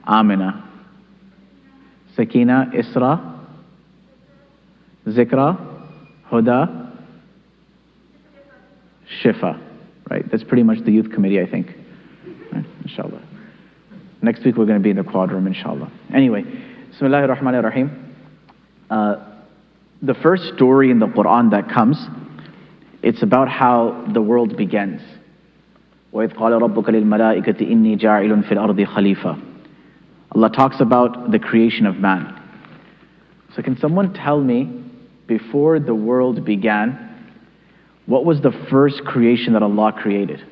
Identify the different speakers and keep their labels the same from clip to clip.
Speaker 1: Amina. Sakina, Isra, Zikra, Huda, Shifa. Right? That's pretty much the youth committee, I think. Right? Inshallah. Next week we're going to be in the quad room, inshallah. Anyway, Bismillahir Rahmanir Rahim. The first story in the Quran that comes, it's about how the world begins. وَإِذْ قَالَ رَبُّكَ لِلْمَلَائِكَةِ إِنِّي جَاعِلٌ فِي الْأَرْضِ خَلِيفَةً. Allah talks about the creation of man. So can someone tell me, before the world began, what was the first creation that Allah created?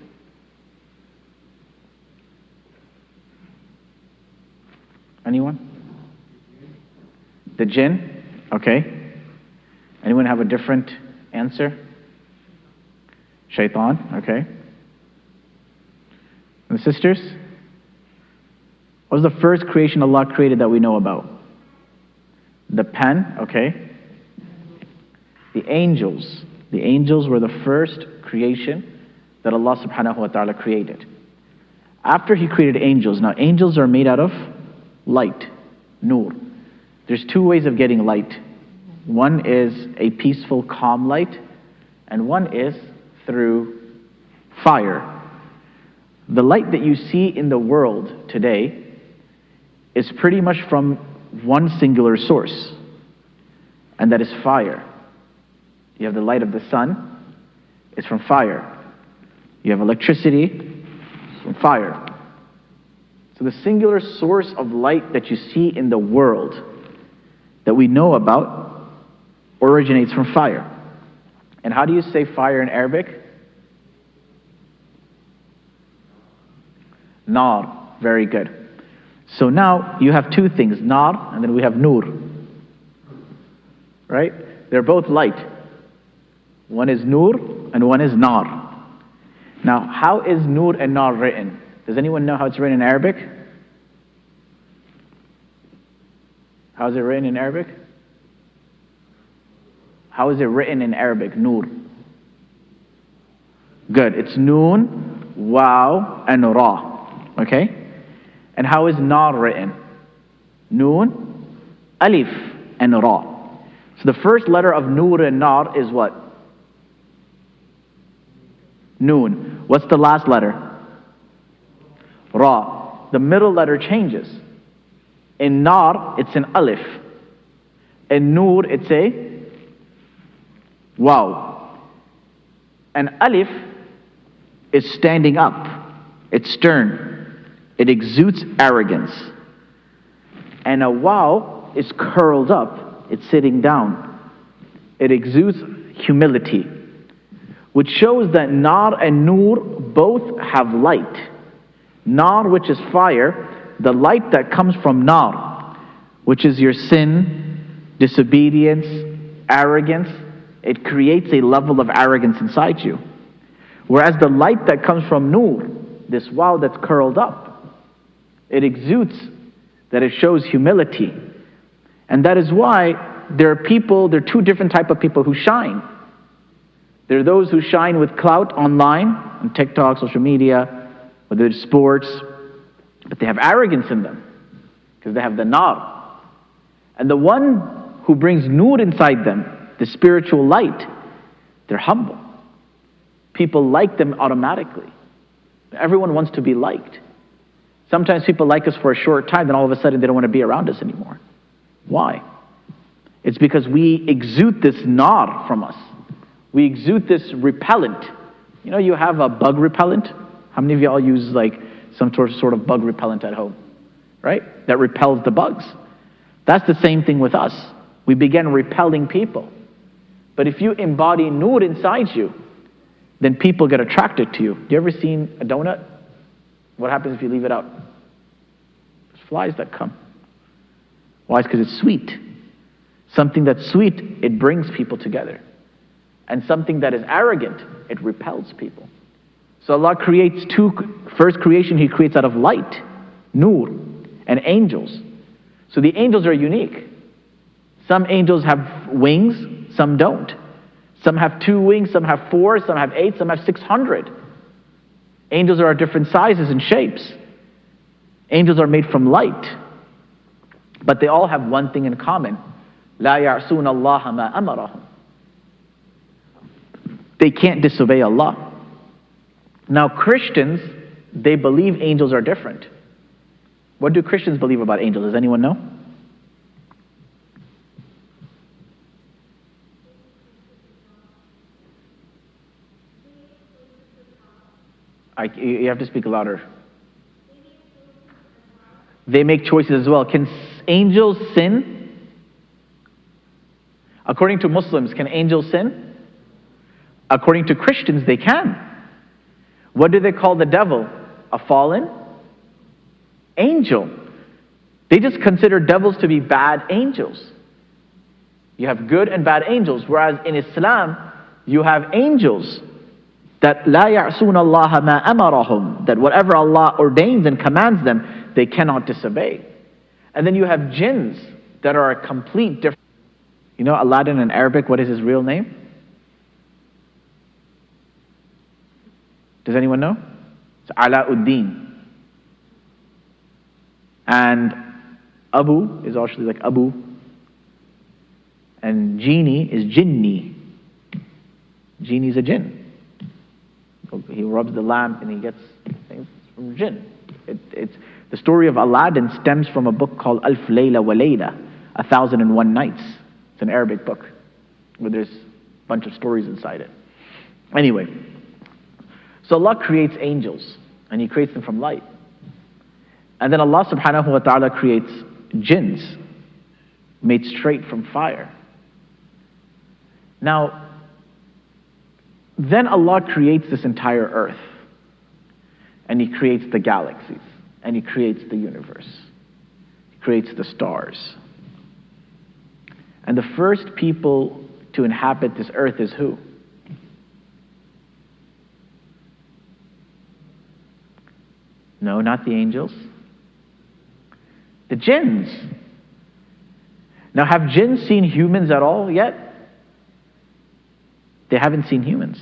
Speaker 1: Anyone? The jinn? Okay. Anyone have a different answer? Shaitaan? Okay. And the sisters? What was the first creation Allah created that we know about? The pen, okay. The angels. The angels were the first creation that Allah subhanahu wa ta'ala created. After He created angels, now angels are made out of light, nur. There's two ways of getting light. One is a peaceful, calm light, and one is through fire. The light that you see in the world today is pretty much from one singular source, and that is fire. You have the light of the sun, it's from fire. You have electricity, it's from fire. So the singular source of light that you see in the world that we know about originates from fire. And how do you say fire in Arabic? Nar. Very good. So now you have two things, nar, and then we have nur. Right? They're both light. One is nur and one is nar. Now, how is nur and nar written? Does anyone know how it's written in Arabic? How is it written in Arabic? How is it written in Arabic, nur? Good. It's noon, waw, and ra. Okay? And how is nar written? Noon, alif, and ra. So the first letter of nur and nar is what? Noon. What's the last letter? Ra. The middle letter changes. In nar, it's an alif. In nur, it's a waw. An alif is standing up. It's stern. It exudes arrogance. And a waw is curled up. It's sitting down. It exudes humility, which shows that nar and nur both have light. Nar, which is fire, the light that comes from nar, which is your sin, disobedience, arrogance, it creates a level of arrogance inside you. Whereas the light that comes from nur, this waw that's curled up, it exudes that it shows humility. And that is why there are two different types of people who shine. There are those who shine with clout online, on TikTok, social media, whether it's sports, but they have arrogance in them because they have the nar. And the one who brings nur inside them, the spiritual light, they're humble. People like them automatically. Everyone wants to be liked. Sometimes people like us for a short time, then all of a sudden they don't want to be around us anymore. Why? It's because we exude this nar from us. We exude this repellent. You know, you have a bug repellent. How many of y'all use like some sort of bug repellent at home? Right? That repels the bugs. That's the same thing with us. We begin repelling people. But if you embody nur inside you, then people get attracted to you. You ever seen a donut? What happens if you leave it out? There's flies that come. Why? It's because it's sweet. Something that's sweet, it brings people together. And something that is arrogant, it repels people. So Allah creates first creation He creates out of light, nur, and angels. So the angels are unique. Some angels have wings, some don't. Some have 2 wings, some have 4, some have 8, some have 600. Angels are different sizes and shapes. Angels are made from light, but they all have one thing in common. لا يعصون الله ما أمرهم. They can't disobey Allah. Now Christians, they believe angels are different. What do Christians believe about angels? Does anyone know? You have to speak louder. They make choices as well. Can angels sin? According to Muslims, can angels sin? According to Christians, they can. What do they call the devil? A fallen angel. They just consider devils to be bad angels. You have good and bad angels, whereas in Islam, you have angels that لا يعصون الله ما أمرهم, that whatever Allah ordains and commands them, they cannot disobey. And then you have jinns that are a complete different. You know Aladdin in Arabic, what is his real name? Does anyone know? It's Alauddin. And Abu is actually like Abu. And genie is Jinni. Genie's a jinn. He rubs the lamp and he gets things from jinn. It's the story of Aladdin stems from a book called Alf Layla wa Layla, 1001 Nights. It's an Arabic book where there's a bunch of stories inside it. Anyway, so Allah creates angels and He creates them from light. And then Allah subhanahu wa ta'ala creates jinns made straight from fire. Now, then Allah creates this entire earth, and He creates the galaxies, and He creates the universe. He creates the stars. And the first people to inhabit this earth is who? No, not the angels. The jinns. Now, have jinns seen humans at all yet? They haven't seen humans.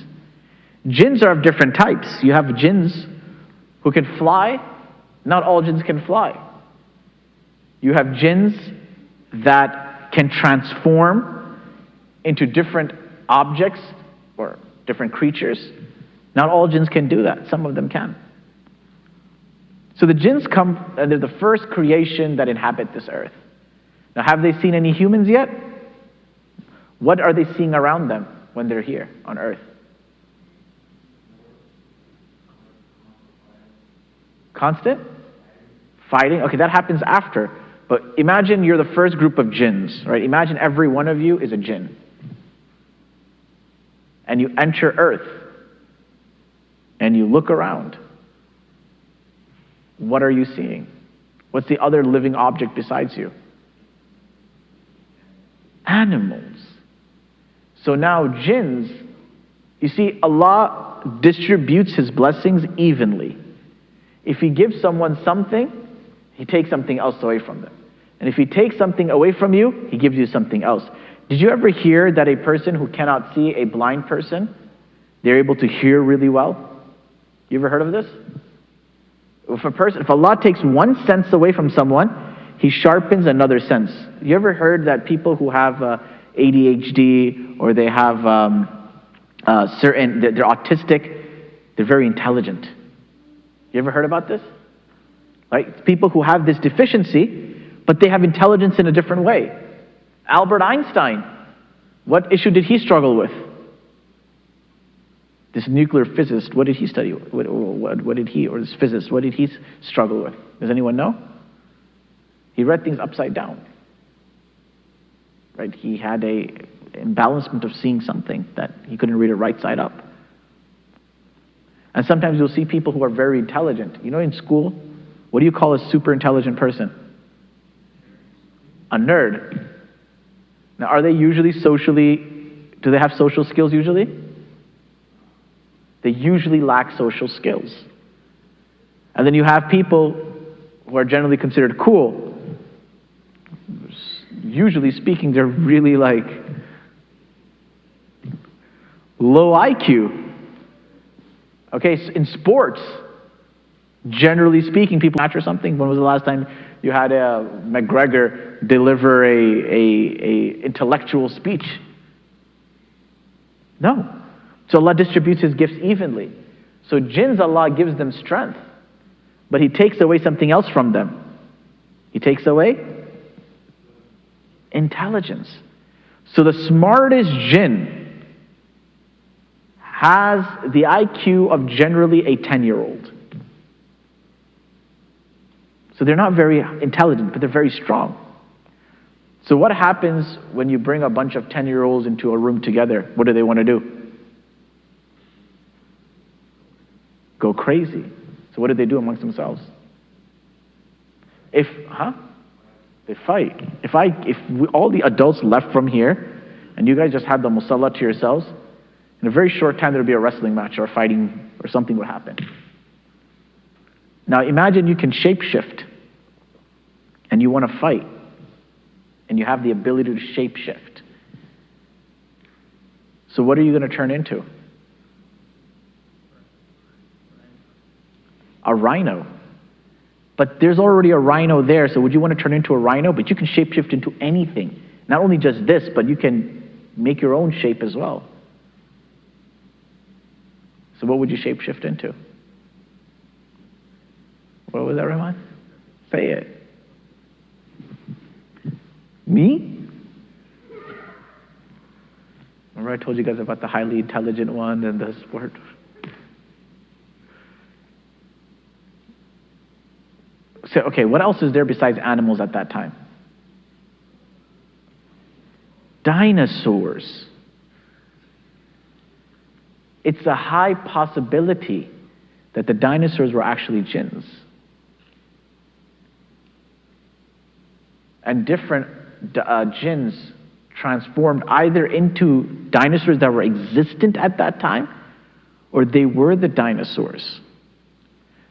Speaker 1: Jinns are of different types. You have jinns who can fly. Not all jinns can fly. You have jinns that can transform into different objects or different creatures. Not all jinns can do that. Some of them can. So the jinns come, and they're the first creation that inhabit this earth. Now, have they seen any humans yet? What are they seeing around them when they're here on earth? Constant fighting. Okay, that happens after. But imagine you're the first group of jinns, right? Imagine every one of you is a jinn. And you enter earth. And you look around. What are you seeing? What's the other living object besides you? Animals. So now jinns, you see, Allah distributes His blessings evenly. If He gives someone something, He takes something else away from them. And if He takes something away from you, He gives you something else. Did you ever hear that a person who cannot see, a blind person, they're able to hear really well? You ever heard of this? If Allah takes one sense away from someone, He sharpens another sense. You ever heard that people who have ADHD or they have they're autistic, they're very intelligent? You ever heard about this? Right? People who have this deficiency, but they have intelligence in a different way. Albert Einstein, what issue did he struggle with? This nuclear physicist, what did he study? What did he, or this physicist, what did he struggle with? Does anyone know? He read things upside down. Right? He had a imbalancement of seeing something that he couldn't read it right side up. And sometimes you'll see people who are very intelligent. You know, in school, what do you call a super intelligent person? A nerd. Now, are they usually do they have social skills usually? They usually lack social skills. And then you have people who are generally considered cool. Usually speaking, they're really like low IQ. Okay, so in sports, Generally speaking, people match or something. When was the last time you had McGregor deliver a intellectual speech? No. So Allah distributes His gifts evenly. So jinns, Allah gives them strength, but He takes away something else from them. He takes away intelligence. So the smartest jinn has the IQ of generally a 10-year-old. So they're not very intelligent, but they're very strong. So what happens when you bring a bunch of 10-year-olds into a room together? What do they want to do? Go crazy. So what do they do amongst themselves? They fight. If all the adults left from here, and you guys just had the musalla to yourselves, in a very short time there would be a wrestling match or fighting or something would happen. Now imagine you can shapeshift and you want to fight and you have the ability to shapeshift. So what are you going to turn into? A rhino. But there's already a rhino there, so would you want to turn into a rhino? But you can shapeshift into anything. Not only just this, but you can make your own shape as well. So what would you shapeshift into? What was that, Rahman? Say it. Me? Remember I told you guys about the highly intelligent one and the sport? So, okay, what else is there besides animals at that time? Dinosaurs. It's a high possibility that the dinosaurs were actually jinns. And different jinns transformed either into dinosaurs that were existent at that time, or they were the dinosaurs.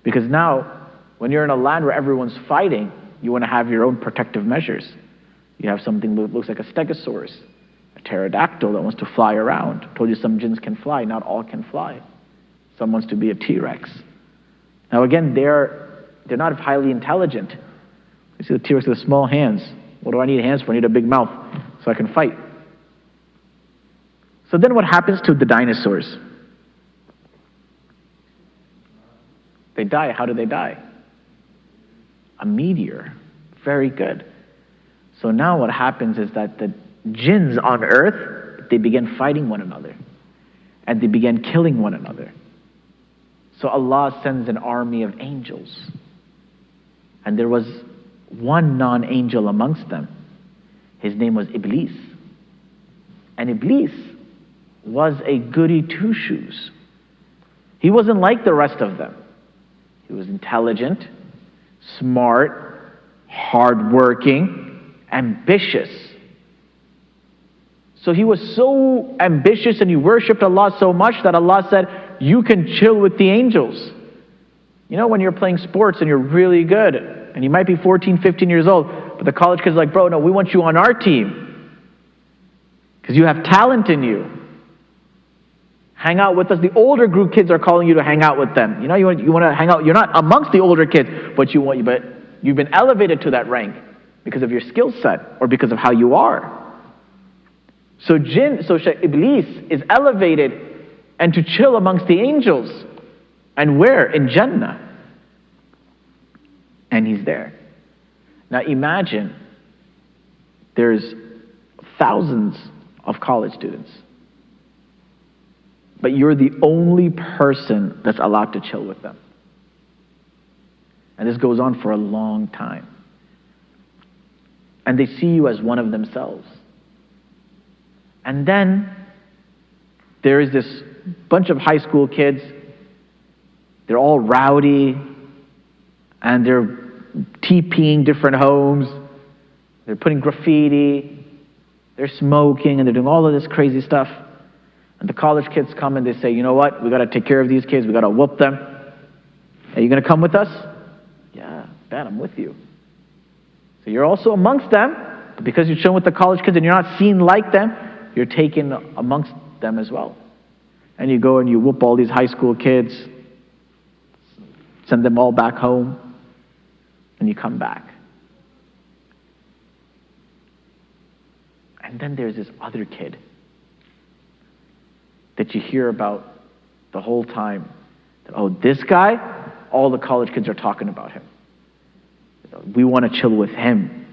Speaker 1: Because now, when you're in a land where everyone's fighting, you want to have your own protective measures. You have something that looks like a stegosaurus, a pterodactyl that wants to fly around. I told you some jinns can fly, not all can fly. Some wants to be a T-Rex. Now again, they're not highly intelligent. You see the T-Rex with the small hands. What do I need hands for? I need a big mouth so I can fight. So then what happens to the dinosaurs? They die. How do they die? A meteor. Very good. So now what happens is that the jinns on earth, they begin fighting one another. And they begin killing one another. So Allah sends an army of angels. And there was one non-angel amongst them. His name was Iblis. And Iblis was a goody two-shoes. He wasn't like the rest of them. He was intelligent, smart, hardworking, ambitious. So he was so ambitious and he worshipped Allah so much that Allah said, you can chill with the angels. You know when you're playing sports and you're really good, and you might be 14, 15 years old, but the college kids are like, bro, no, we want you on our team. Because you have talent in you. Hang out with us. The older group kids are calling you to hang out with them. You know, you want to hang out. You're not amongst the older kids, but you've been elevated to that rank because of your skill set or because of how you are. So Iblis is elevated and to chill amongst the angels. And where? In Jannah. And he's there. Now imagine there's thousands of college students, but you're the only person that's allowed to chill with them. And this goes on for a long time. And they see you as one of themselves. And then there is this bunch of high school kids. They're all rowdy, and they're TPing different homes. They're putting graffiti. They're smoking, and they're doing all of this crazy stuff. And the college kids come and they say, you know what? We got to take care of these kids. We got to whoop them. Are you going to come with us? Yeah, bet I'm with you. So you're also amongst them, but because you're chilling with the college kids and you're not seen like them, you're taken amongst them as well. And you go and you whoop all these high school kids. send them all back home, and you come back. And then there's this other kid that you hear about the whole time. Oh, this guy, all the college kids are talking about him. We want to chill with him.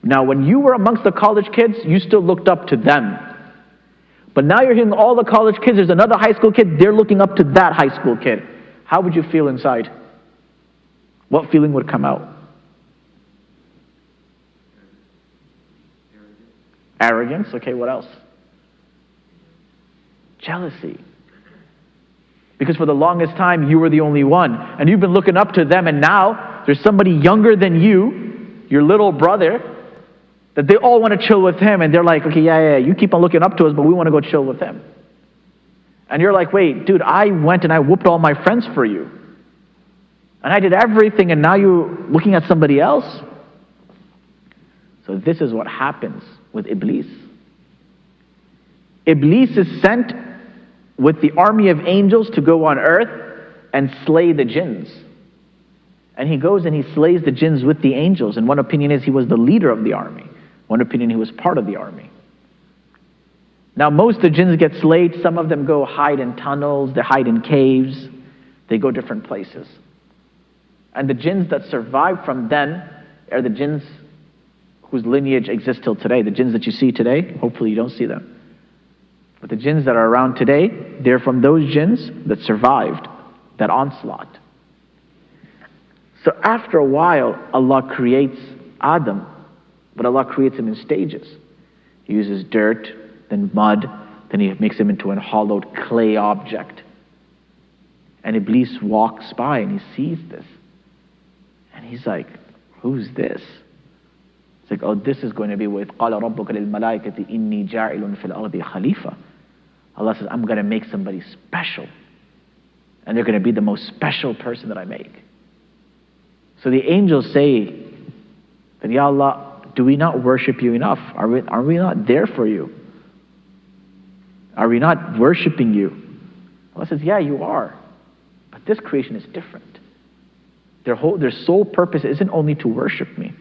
Speaker 1: Now, when you were amongst the college kids, you still looked up to them. But now you're hearing all the college kids, there's another high school kid, they're looking up to that high school kid. How would you feel inside? What feeling would come out? Arrogance. Okay, what else? Jealousy. Because for the longest time, you were the only one. And you've been looking up to them, and now there's somebody younger than you, your little brother, that they all want to chill with him. And they're like, okay, yeah, you keep on looking up to us, but we want to go chill with him. And you're like, wait, dude, I went and I whooped all my friends for you. And I did everything, and now you're looking at somebody else? So this is what happens with Iblis. Iblis is sent with the army of angels to go on earth and slay the jinns. And he goes and he slays the jinns with the angels. And one opinion is he was the leader of the army. One opinion he was part of the army. Now most of the jinns get slayed. Some of them go hide in tunnels, they hide in caves, they go different places. And the jinns that survive from then are the jinns whose lineage exists till today. The jinns that you see today, hopefully you don't see them. But the jinns that are around today, they're from those jinns that survived that onslaught. So after a while, Allah creates Adam, but Allah creates him in stages. He uses dirt, then mud, then he makes him into a hollowed clay object. And Iblis walks by and he sees this. And he's like, who's this? It's like, oh, this is going to be with قَالَ رَبُّكَ لِلْمَلَائِكَةِ إِنِّي جَاعِلٌ فِي الْأَرْضِ خَلِيفَةً. Allah says, I'm going to make somebody special. And they're going to be the most special person that I make. So the angels say that, Ya Allah, do we not worship you enough? Are we not there for you? Are we not worshiping you? Allah says, yeah, you are. But this creation is different. Their sole purpose isn't only to worship me.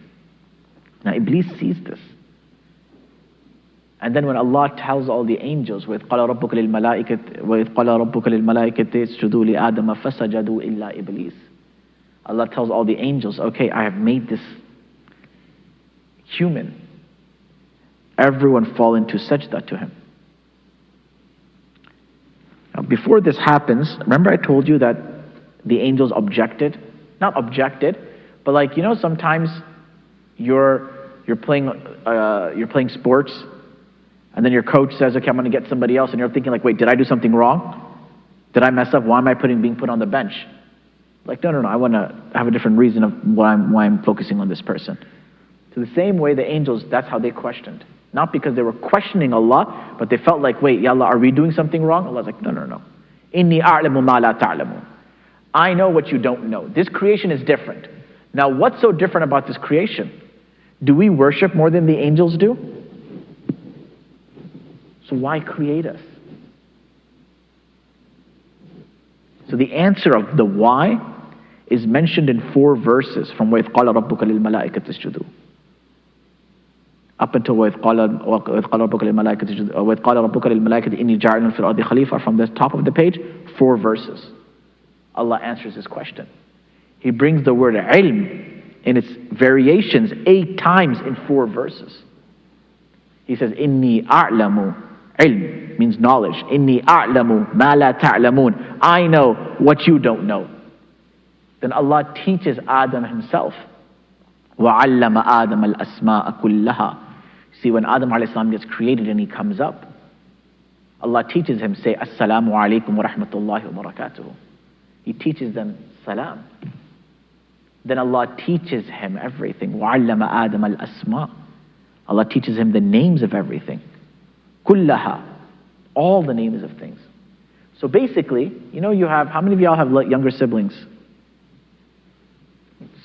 Speaker 1: Now Iblis sees this. And then when Allah tells all the angels, وَإِذْ قَالَ رَبُّكَ لِلْمَلَائِكَةِ اسْجُدُوا لِآدَمَ فَسَجَدُوا إِلَّا إِبْلِيسَ. Allah tells all the angels, okay, I have made this human. Everyone fall into sajda to him. Now before this happens, remember I told you that the angels objected? Not objected, but like, you know, sometimes you're playing sports, and then your coach says, okay, I'm going to get somebody else, and you're thinking like, wait, did I do something wrong? Did I mess up? Why am I being put on the bench? Like, no, I want to have a different reason of why I'm focusing on this person. So the same way the angels, that's how they questioned. Not because they were questioning Allah, but they felt like, wait, Ya Allah, are we doing something wrong? Allah's like, no. Inni a'lamu ma la ta'lamun. I know what you don't know. This creation is different. Now, what's so different about this creation? Do we worship more than the angels do? So why create us? So the answer of the why is mentioned in 4 verses from وَإِذْ قَالَ رَبُّكَ لِلْمَلَائِكَةِ اسْجُدُوا up until وَإِذْ قَالَ رَبُّكَ لِلْمَلَائِكَةِ إِنِّي جَاعِلٌ فِي الْأَرْضِ خَلِيفَةً. From the top of the page, 4 verses. Allah answers this question. He brings the word ilm in its variations 8 times in 4 verses. He says, Inni a'lamu. Ilm means knowledge. Inni a'lamu ma la ta'lamun. I know what you don't know. Then Allah teaches Adam himself. وَعَلَّمَ آدَمَ الْأَسْمَاءَ كُلَّهَا. See, when Adam a.s. gets created and he comes up, Allah teaches him, say, Assalamu alaikum wa rahmatullahi wa barakatuhu. He teaches them salam. Then Allah teaches him everything. وَعَلَّمَ آدَمَ الْأَسْمَاءَ. Allah teaches him the names of everything. Kullaha. All the names of things. So basically, you know, how many of y'all have younger siblings?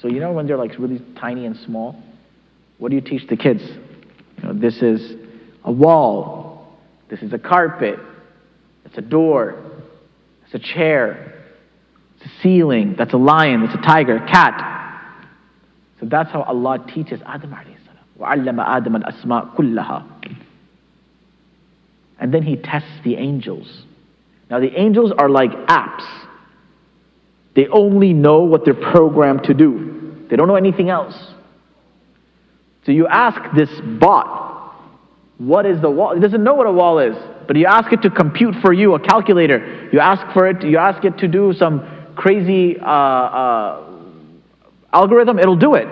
Speaker 1: So you know when they're like really tiny and small, what do you teach the kids? You know, this is a wall. This is a carpet. It's a door. It's a chair. it's a ceiling, that's a lion, that's a tiger, a cat. So that's how Allah teaches Adam alayhi salam. وَعَلَّمَ آدَمَ الْأَسْمَاءَ كُلَّهَا. And then he tests the angels. Now the angels are like apps. They only know what they're programmed to do. They don't know anything else. So you ask this bot, what is the wall? It doesn't know what a wall is, but you ask it to compute for you, a calculator. You ask it to do some crazy algorithm, it'll do it.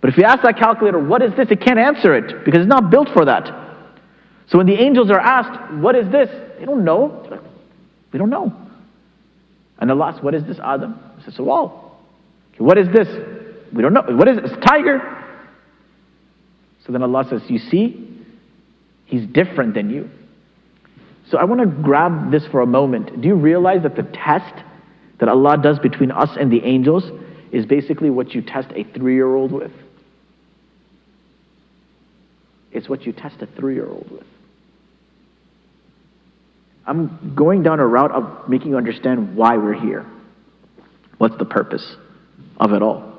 Speaker 1: But if you ask that calculator, what is this? It can't answer it because it's not built for that. So when the angels are asked, what is this? They don't know. They're like, we don't know. And Allah asks, what is this, Adam? He says, it's a wall. Okay, what is this? We don't know. What is it? It's a tiger. So then Allah says, you see, he's different than you. So I want to grab this for a moment. Do you realize that the test that Allah does between us and the angels is basically what you test a 3-year-old with? It's what you test a 3-year-old with. I'm going down a route of making you understand why we're here. What's the purpose of it all?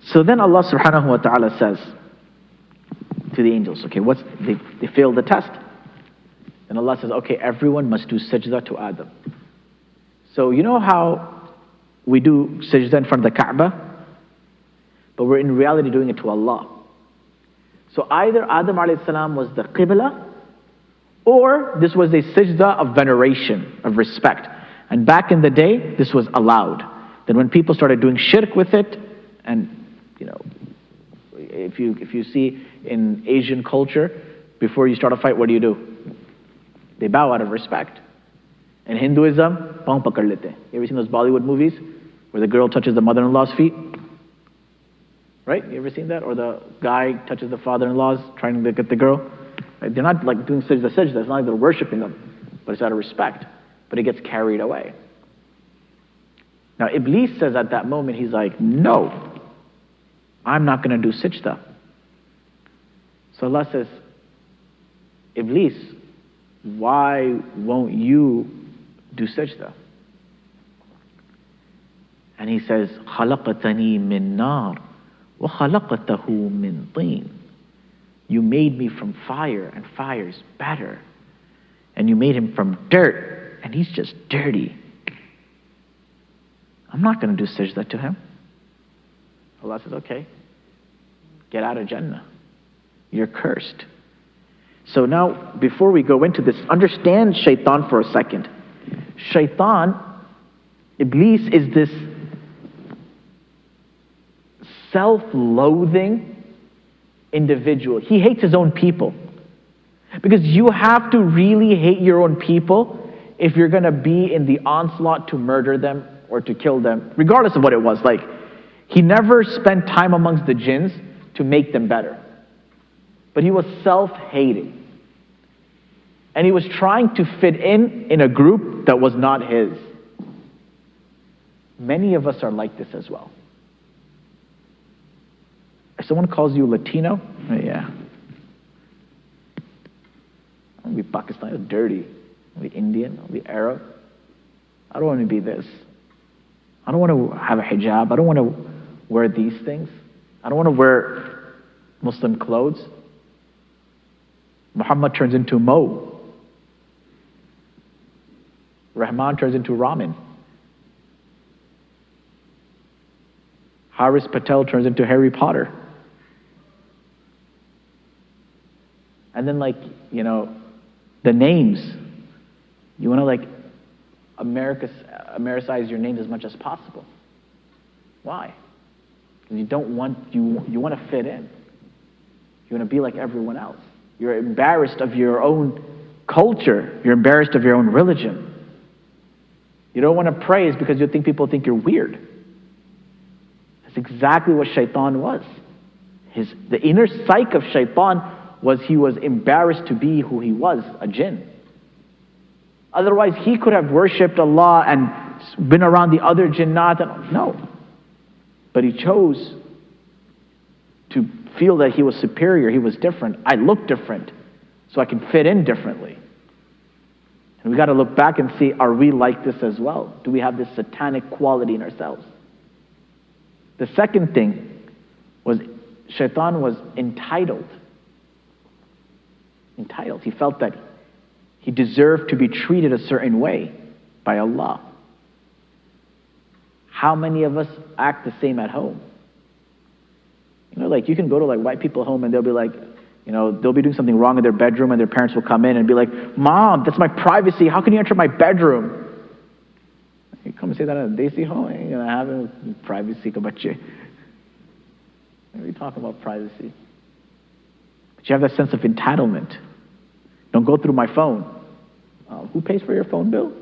Speaker 1: So then Allah subhanahu wa ta'ala says to the angels, okay, they failed the test. And Allah says, okay, everyone must do sajda to Adam. So you know how we do sajda in front of the Kaaba? But we're in reality doing it to Allah. So either Adam alayhi salam was the qibla, or this was a sajda of veneration, of respect. And back in the day, this was allowed. Then when people started doing shirk with it, and you know, if you see in Asian culture, before you start a fight, what do? They bow out of respect. In Hinduism, paang pakad lete. You ever seen those Bollywood movies where the girl touches the mother-in-law's feet? Right? You ever seen that? Or the guy touches the father-in-law's trying to get the girl? Right? They're not like doing sajda. It's not like they're worshiping them, but it's out of respect. But it gets carried away. Now Iblis says at that moment, he's like, no, I'm not going to do sajda. So Allah says, Iblis, why won't you do sajda? And he says, خَلَقَتَنِي مِن نَارٍ وَخَلَقَتَهُ مِن طِينٍ. You made me from fire, and fire's better. And you made him from dirt, and he's just dirty. I'm not going to do sajda to him. Allah says, okay, get out of Jannah. You're cursed. So now, before we go into this, understand Shaitaan for a second. Shaitaan, Iblis, is this self-loathing individual. He hates his own people. Because you have to really hate your own people if you're going to be in the onslaught to murder them or to kill them, regardless of what it was. Like, he never spent time amongst the jinns to make them better. But he was self-hating. And he was trying to fit in a group that was not his. Many of us are like this as well. If someone calls you Latino, yeah. I want to be Pakistani, dirty. I want to be Indian, I want to be Arab. I don't want to be this. I don't want to have a hijab. I don't want to wear these things. I don't want to wear Muslim clothes. Muhammad turns into Mo. Rahman turns into Ramin. Haris Patel turns into Harry Potter. And then, like, you know, the names. You want to, like, Americize your names as much as possible. Why? Because you don't want, you want to fit in. You want to be like everyone else. You're embarrassed of your own culture. You're embarrassed of your own religion. You don't want to praise because you think people think you're weird. That's exactly what Shaitaan was. The inner psyche of Shaitaan was he was embarrassed to be who he was, a jinn. Otherwise, he could have worshipped Allah and been around the other jinnat. No. But he chose to feel that he was superior, he was different. I look different, so I can fit in differently. And we got to look back and see, are we like this as well? Do we have this satanic quality in ourselves? The second thing was Shaitaan was entitled. Entitled. He felt that he deserved to be treated a certain way by Allah. How many of us act the same at home? You know, like you can go to like white people home and they'll be like, you know, they'll be doing something wrong in their bedroom and their parents will come in and be like, Mom, that's my privacy. How can you enter my bedroom? You come and say that in a desi home, ain't gonna have any privacy. What are you talking about privacy? But you have that sense of entitlement. Don't go through my phone. Who pays for your phone bill?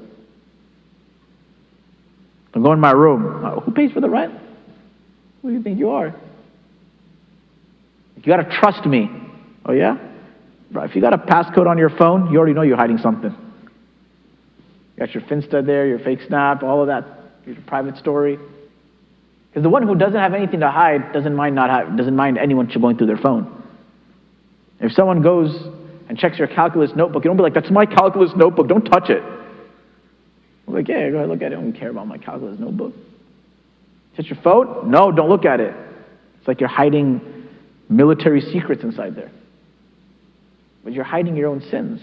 Speaker 1: Don't go in my room. Who pays for the rent? Who do you think you are? You gotta trust me. Oh yeah? Bro, if you got a passcode on your phone, you already know you're hiding something. You got your Finsta there, your fake Snap, all of that, your private story. Because the one who doesn't have anything to hide doesn't mind anyone going through their phone. If someone goes and checks your calculus notebook, you don't be like, that's my calculus notebook, don't touch it. I'm like, yeah, go ahead, look at it. I don't care about my calculus notebook. Touch your phone? No, don't look at it. It's like you're hiding military secrets inside there. But you're hiding your own sins.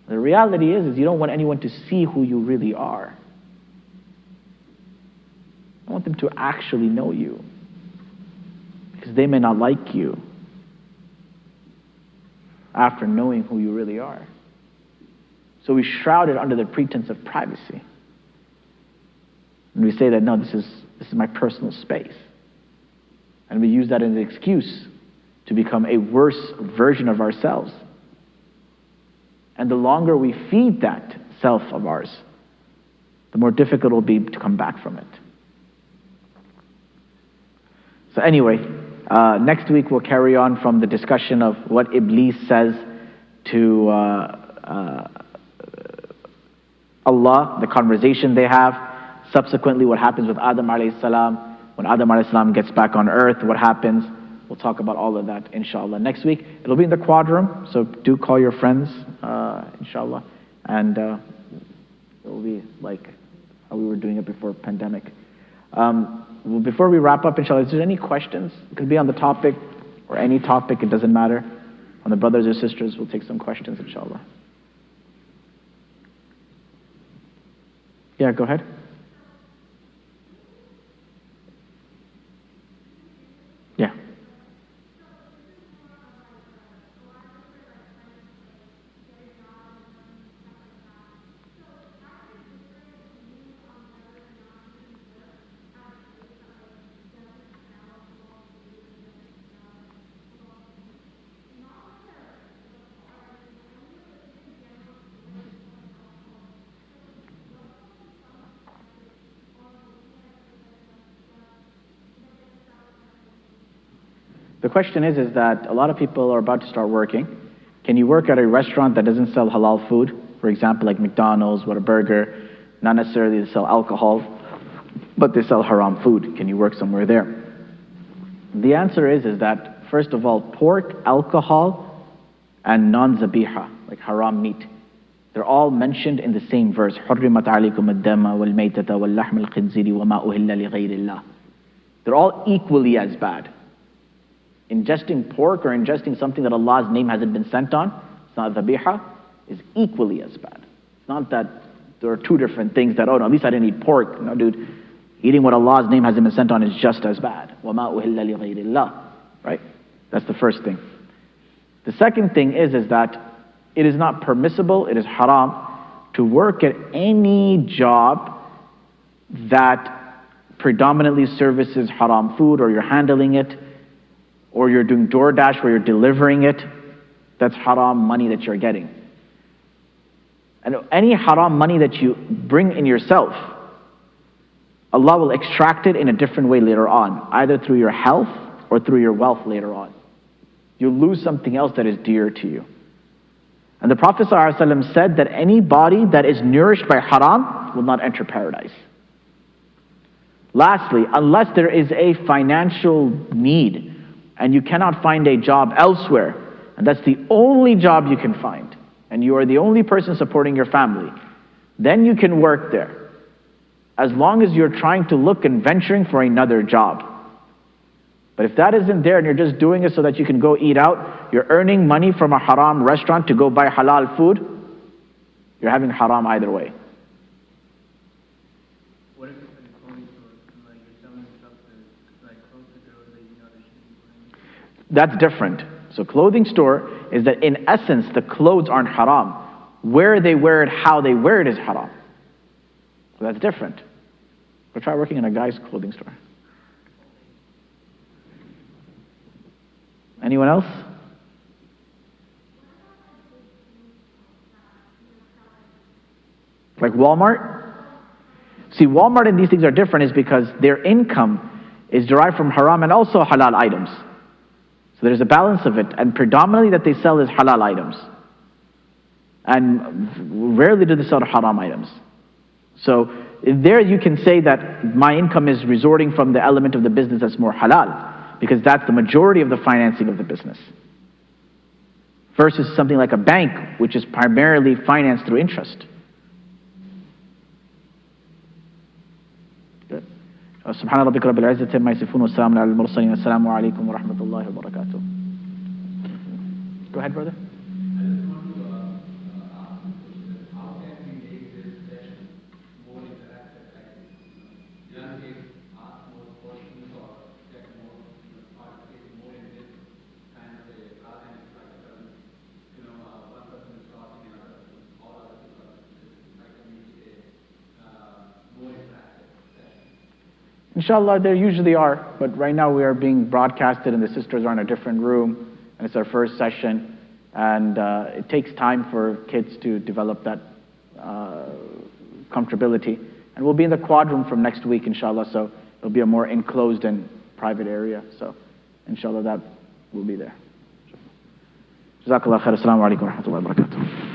Speaker 1: The reality is you don't want anyone to see who you really are. I want them to actually know you, because they may not like you after knowing who you really are. So we shroud it under the pretense of privacy. And we say that, no, this is my personal space. And we use that as an excuse to become a worse version of ourselves. And the longer we feed that self of ours, the more difficult it will be to come back from it. So anyway, next week we'll carry on from the discussion of what Iblis says to Allah, the conversation they have. Subsequently, what happens with Adam alayhi salam. When Adam alayhi salam gets back on earth, what happens? We'll talk about all of that, inshallah. Next week, it'll be in the quadroom, so do call your friends, inshallah. And it'll be like how we were doing it before pandemic. Before we wrap up, inshallah, if there's any questions, it could be on the topic or any topic, it doesn't matter. On the brothers or sisters, we'll take some questions, inshallah. Yeah, go ahead. Yeah. The question is that a lot of people are about to start working. Can you work at a restaurant that doesn't sell halal food? For example, like McDonald's, Whataburger, not necessarily they sell alcohol, but they sell haram food. Can you work somewhere there? The answer is that, first of all, pork, alcohol, and non-zabiha, like haram meat, they're all mentioned in the same verse. حُرِّمَتْ عَلَيْكُمُ الدَّمَ وَالْمَيْتَةَ وَاللَّحْمَ الْخِنْزِيرِ وَمَا أُهِلَّ لِغَيْرِ اللَّهِ. They're all equally as bad. Ingesting pork or ingesting something that Allah's name hasn't been sent on, it's not dhabiha, is equally as bad. It's not that there are two different things that, oh no, at least I didn't eat pork. No, dude, eating what Allah's name hasn't been sent on is just as bad. وَمَا أُهِلَّ لِغَيْرِ اللَّهِ. Right? That's the first thing. The second thing is that it is not permissible, it is haram, to work at any job that predominantly services haram food, or you're handling it, or you're doing DoorDash where you're delivering it. That's haram money that you're getting. And any haram money that you bring in yourself, Allah will extract it in a different way later on, either through your health or through your wealth later on. You'll lose something else that is dear to you. And the Prophet ﷺ said that any body that is nourished by haram will not enter paradise. Lastly, unless there is a financial need and you cannot find a job elsewhere, and that's the only job you can find, and you are the only person supporting your family, then you can work there, as long as you're trying to look and venturing for another job. But if that isn't there and you're just doing it so that you can go eat out, you're earning money from a haram restaurant to go buy halal food, you're having haram either way.
Speaker 2: What if it's in a clothing store, like you're selling stuff to like clothes to girls that you know they shouldn't be wearing?
Speaker 1: That's different. So clothing store is that in essence the clothes aren't haram. Where they wear it, how they wear it is haram. So that's different. But try working in a guy's clothing store. Anyone else? Like Walmart? See, Walmart and these things are different is because their income is derived from haram and also halal items. So there's a balance of it, and predominantly that they sell is halal items. And rarely do they sell haram items. So there you can say that my income is resorting from the element of the business that's more halal, because that's the majority of the financing of the business. Versus something like a bank, which is primarily financed through interest. سبحان ربك رب العزة عما يصفون والسلام على المرسلين والسلام عليكم ورحمة الله وبركاته. Go ahead, brother. Inshallah, there usually are, but right now we are being broadcasted and the sisters are in a different room, and it's our first session, and it takes time for kids to develop that comfortability. And we'll be in the quad room from next week, inshallah, so it'll be a more enclosed and private area, so inshallah that will be there. Jazakallah khair. Assalamu alaikum wa rahmatullahi wa barakatuh.